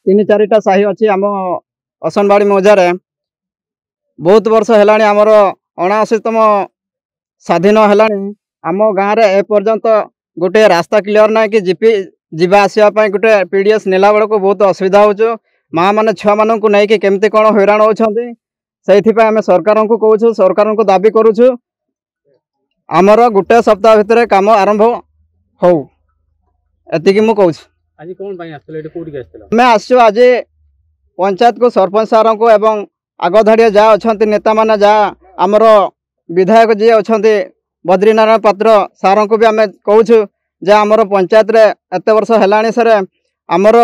तीन चारिटा साही अच्छी आम असनबाड़ी मौजारे बहुत वर्ष है आमर 79तम स्वाधीन है आम गाँव में एपर्यंत गोटे रास्ता क्लीयर ना कि जीपी जीवा आसवाई गोटे पीडीएस नेला बेलू बहुत असुविधा हो माँ मैंने छुआ मानू नहीं केमती कौन हैरान होती से आम सरकार को कहूँ सरकार को दाबी करुचु आमर गोटे सप्ताह भितर काम आरंभ हो एति मु कहूँ आज कौन मैं आसु आज पंचायत को सरपंच सार को एवं आगधाड़िया जहाँ अच्छा नेता मैंने जहाँ आमर विधायक जी अच्छा बद्रीनारायण पात्र सार को भी आम कहूँ जे आमर पंचायत रे एत वर्ष है सर आमर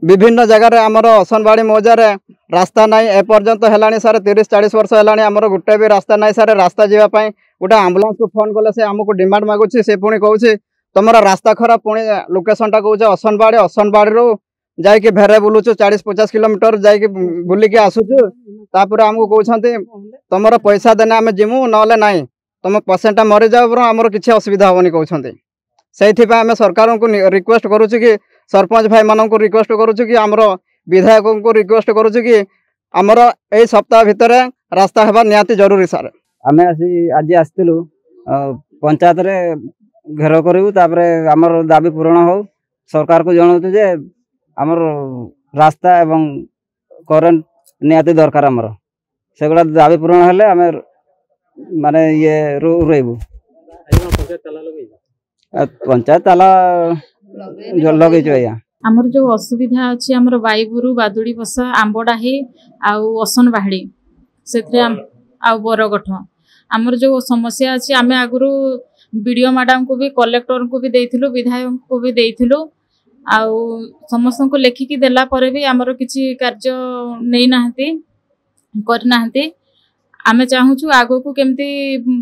विभिन्न जगार आमर असनबाड़ी मौजारे रास्ता नाई एपर्यंत है सर 30-40 वर्ष है आमर गोटे भी रास्ता नाई सर रास्ता जावाई गोटे आम्बुलांस को फोन कले से आमको डिमांड मागुची से पुणी कहूँ तुम रास्ता खराब पुणी लोकेशन टा कहूँ असनबाड़ी असनबाड़ी जाकि भेरे बुलुचु 40-50 किलोमीटर जाकि बुलिकी आसुचु तापर आमको कहते तुम पैसा देने आम जिमु ना ना तुम पेसेंटा मरी जाओ बरं आमर किसी असुविधा हेनी कहते से आम सरकार को रिक्वेस्ट करुचु कि सरपंच भाई मान को रिक्वेस्ट करुचु कि आमर विधायक को रिक्वेस्ट करुचु कि आमर ए सप्ताह भितर रास्ता हेबा निहाती जरूरी सर आम आज आसलु पंचायत रे घेर करूँ आमर दाबी पूरण हो सरकार को जनाऊँ जे आमर रास्ता एवं करेन्ट निहाती दरकार आमर से गुड़ा दाबी पूरण हेले आम माने ये रोबू पंचायत ताला लगे आज्ञा आमर जो असुविधा अच्छी आमर बाईबुरु बादुड़ी बसा आंबडाही आउ असनबाड़ी से बरगठ आमर जो समस्या अच्छी आम आगु बीडीओ मैडम को भी कलेक्टर को भी देइथिलु विधायक को भी देइथिलु आउ समस्त को लेखिकी देला परे भी आमर किछि कार्य नहीं नाहंती कर नाहंती आमे चाहूँ आगो को केमती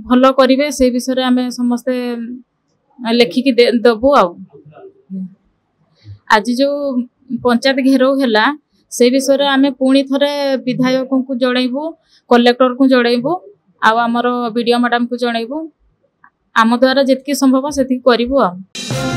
भल करिवे से विषय रे आमे समस्ते लेखिकी देबु आ आज जो पंचायत घेराव है से विषय रे आमे पुणी थरे विधायक को जणैबु कलेक्टर को जणैबु आमर बीडीओ मैडम को जणैबु आम द्वारा जितकी संभव से करूँ।